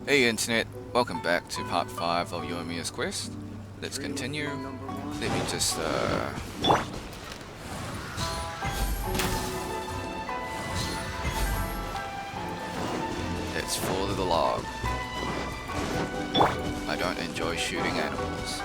Hey Internet, welcome back to part 5 of Yoimiya's quest. Let's continue. Let me just let's follow the log. I don't enjoy shooting animals.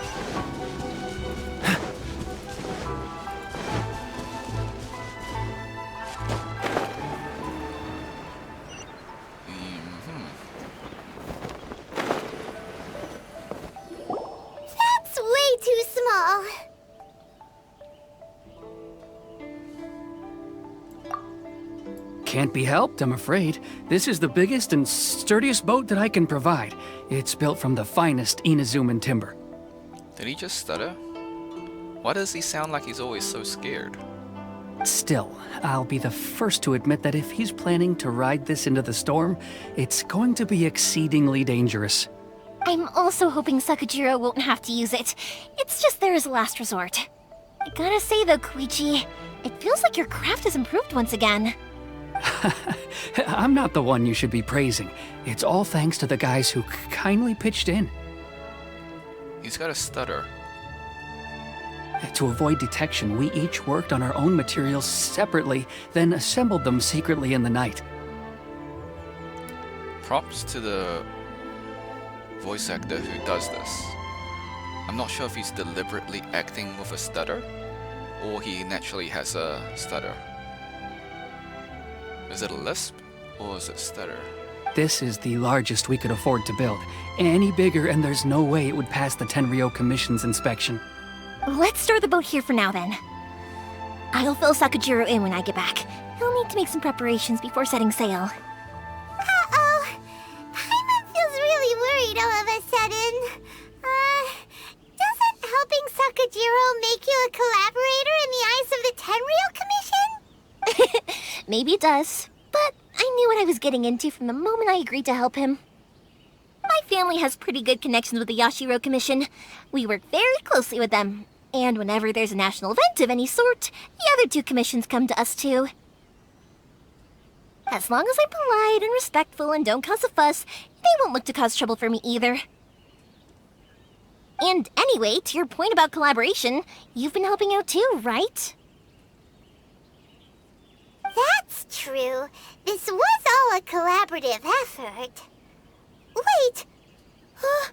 That's way too small. Can't be helped, I'm afraid. This is the biggest and sturdiest boat that I can provide. It's built from the finest Inazuman timber. Did he just stutter? Why does he sound like he's always so scared? Still, I'll be the first to admit that if he's planning to ride this into the storm, it's going to be exceedingly dangerous. I'm also hoping Sakajiro won't have to use it. It's just there as a last resort. I gotta say though, Koichi, it feels like your craft has improved once again. I'm not the one you should be praising. It's all thanks to the guys who kindly pitched in. He's got a stutter. To avoid detection, we each worked on our own materials separately, then assembled them secretly in the night. Props to the voice actor who does this. I'm not sure if he's deliberately acting with a stutter, or he naturally has a stutter. Is it a lisp, or is it stutter? This is the largest we could afford to build. Any bigger and there's no way it would pass the Tenryou Commission's inspection. Let's store the boat here for now then. I'll fill Sakajiro in when I get back. He'll need to make some preparations before setting sail. Uh-oh. Paimon feels really worried all of a sudden. Doesn't helping Sakajiro make you a collaborator in the eyes of the Tenryou Commission? Maybe it does, but I knew what I was getting into from the moment I agreed to help him. My family has pretty good connections with the Yashiro Commission. We work very closely with them, and whenever there's a national event of any sort, the other two commissions come to us too. As long as I'm polite and respectful and don't cause a fuss, they won't look to cause trouble for me either. And anyway, to your point about collaboration, you've been helping out too, right? That's true. This was all a collaborative effort. Wait! Oh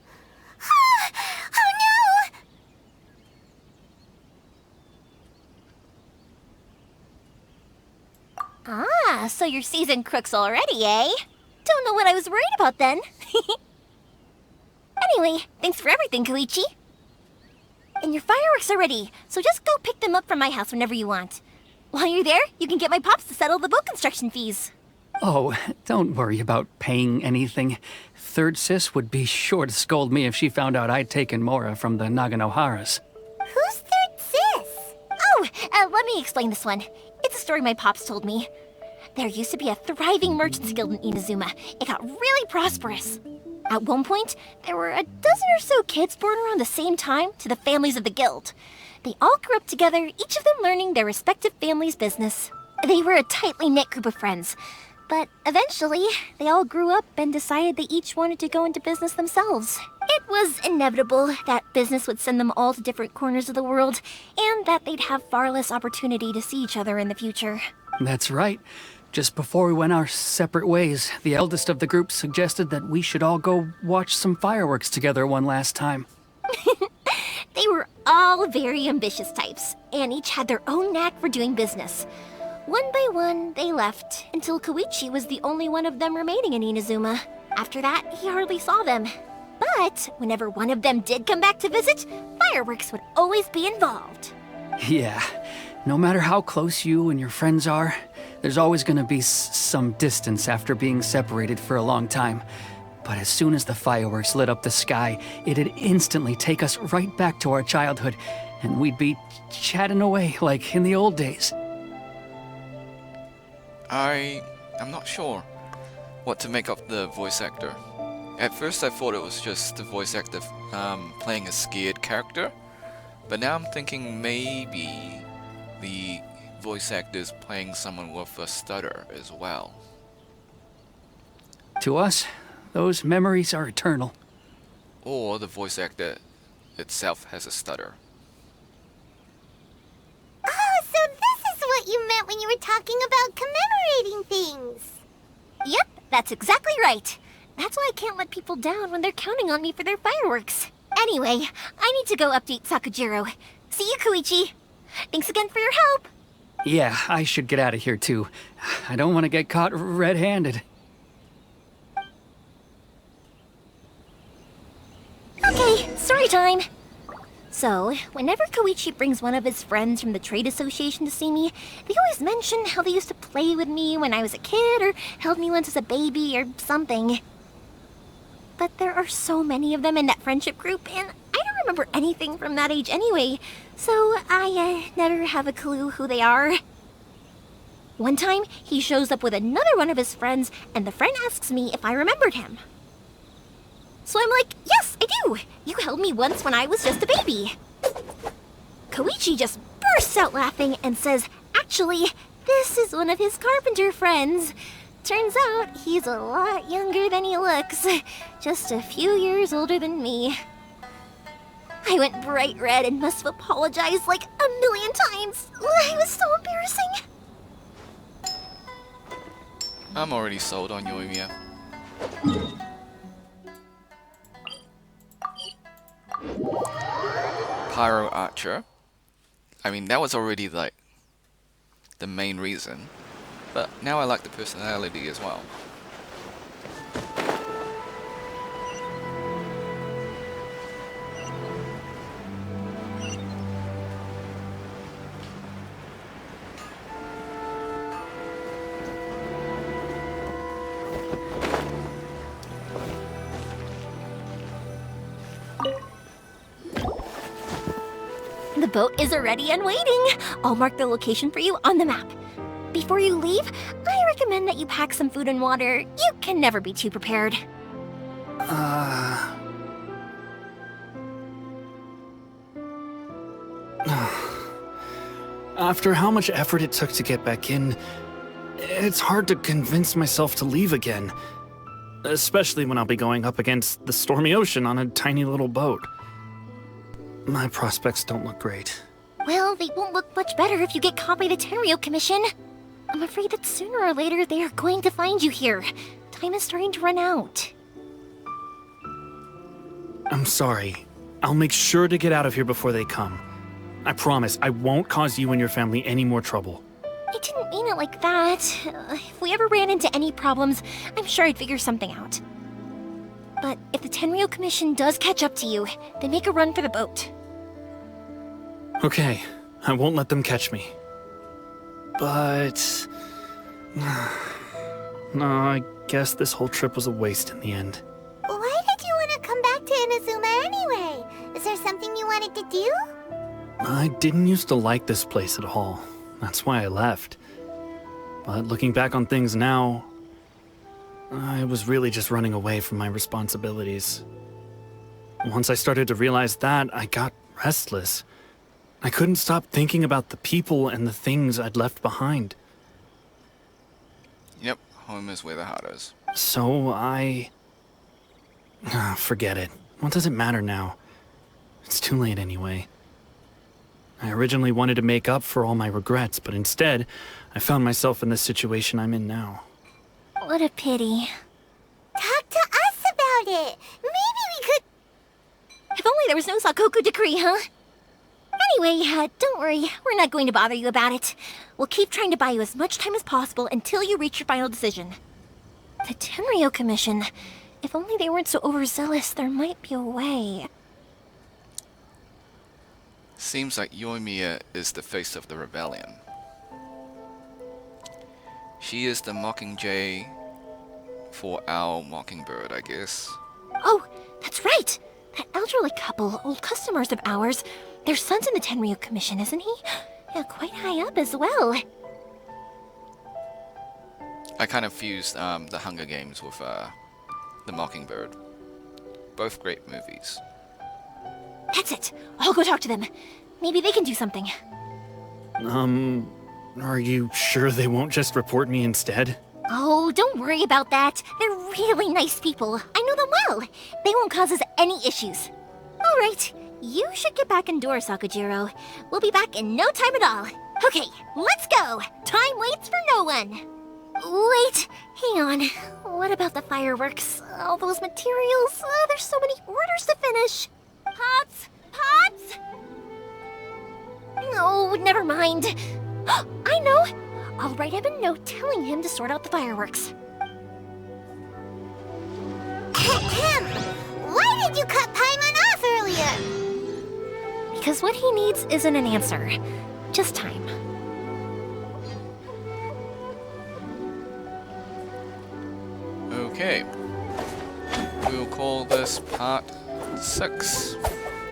no! Ah, so you're seasoned crooks already, eh? Don't know what I was worried about then. Anyway, thanks for everything, Koichi. And your fireworks are ready, so just go pick them up from my house whenever you want. While you're there, you can get my pops to settle the boat construction fees. Oh, don't worry about paying anything. Third Sis would be sure to scold me if she found out I'd taken Mora from the Naganoharas. Who's Third Sis? Oh, let me explain this one. It's a story my pops told me. There used to be a thriving merchants guild in Inazuma. It got really prosperous. At one point, there were a dozen or so kids born around the same time to the families of the guild. They all grew up together, each of them learning their respective family's business. They were a tightly knit group of friends. But eventually, they all grew up and decided they each wanted to go into business themselves. It was inevitable that business would send them all to different corners of the world, and that they'd have far less opportunity to see each other in the future. That's right. Just before we went our separate ways, the eldest of the group suggested that we should all go watch some fireworks together one last time. They were all very ambitious types, and each had their own knack for doing business. One by one, they left, until Koichi was the only one of them remaining in Inazuma. After that, he hardly saw them. But whenever one of them did come back to visit, fireworks would always be involved. Yeah, no matter how close you and your friends are, there's always gonna be some distance after being separated for a long time. But as soon as the fireworks lit up the sky, it'd instantly take us right back to our childhood, and we'd be chatting away like in the old days. I'm not sure what to make of the voice actor. At first I thought it was just the voice actor playing a scared character, but now I'm thinking maybe the voice actor is playing someone with a stutter as well. To us, Those memories are eternal. Or the voice actor itself has a stutter. Oh, so this is what you meant when you were talking about commemorating things. Yep, that's exactly right. That's why I can't let people down when they're counting on me for their fireworks. Anyway, I need to go update Sakujiro. See you, Koichi. Thanks again for your help. Yeah, I should get out of here too. I don't want to get caught red-handed. Okay, story time. So, whenever Koichi brings one of his friends from the trade association to see me, they always mention how they used to play with me when I was a kid or held me once as a baby or something. But there are so many of them in that friendship group, and I don't remember anything from that age anyway, so I never have a clue who they are. One time, he shows up with another one of his friends, and the friend asks me if I remembered him. So I'm like, yes, I do! You held me once when I was just a baby. Koichi just bursts out laughing and says, actually, this is one of his carpenter friends. Turns out he's a lot younger than he looks, just a few years older than me. I went bright red and must have apologized like a million times. It was so embarrassing. I'm already sold on Yoimyia. Pyro Archer. I mean, that was already like the main reason, but now I like the personality as well. The boat is ready and waiting. I'll mark the location for you on the map. Before you leave, I recommend that you pack some food and water. You can never be too prepared. After how much effort it took to get back in, it's hard to convince myself to leave again. Especially when I'll be going up against the stormy ocean on a tiny little boat. My prospects don't look great. Well, they won't look much better if you get caught by the Tenryou Commission. I'm afraid that sooner or later they are going to find you here. Time is starting to run out. I'm sorry. I'll make sure to get out of here before they come. I promise I won't cause you and your family any more trouble. I didn't mean it like that. If we ever ran into any problems, I'm sure I'd figure something out. But if the Tenryou Commission does catch up to you, then make a run for the boat. Okay, I won't let them catch me. But... no, I guess this whole trip was a waste in the end. Why did you want to come back to Inazuma anyway? Is there something you wanted to do? I didn't used to like this place at all. That's why I left. But looking back on things now, I was really just running away from my responsibilities. Once I started to realize that, I got restless. I couldn't stop thinking about the people and the things I'd left behind. Yep, home is where the heart is. So I... forget it. What does it matter now? It's too late anyway. I originally wanted to make up for all my regrets, but instead, I found myself in the situation I'm in now. What a pity. Talk to us about it. Maybe we could... If only there was no Sakoku decree, huh? Anyway, don't worry. We're not going to bother you about it. We'll keep trying to buy you as much time as possible until you reach your final decision. The Tenryou Commission. If only they weren't so overzealous, there might be a way. Seems like Yoimiya is the face of the rebellion. She is the Mockingjay for our Mockingbird, I guess. Oh, that's right! That elderly couple, old customers of ours, their son's in the Tenryou Commission, isn't he? Yeah, quite high up as well. I kind of fused the Hunger Games with the Mockingbird. Both great movies. That's it. I'll go talk to them. Maybe they can do something. Are you sure they won't just report me instead? Oh, don't worry about that. They're really nice people. I know them well. They won't cause us any issues. All right, you should get back indoors, Sakujiro. We'll be back in no time at all. Okay, let's go. Time waits for no one. Wait, hang on. What about the fireworks? All those materials? There's so many orders to finish. Pots! Pots! No, never mind. I know. I'll write him a note telling him to sort out the fireworks. Why did you cut Paimon off earlier? Because what he needs isn't an answer, just time. Okay. We'll call this part 6.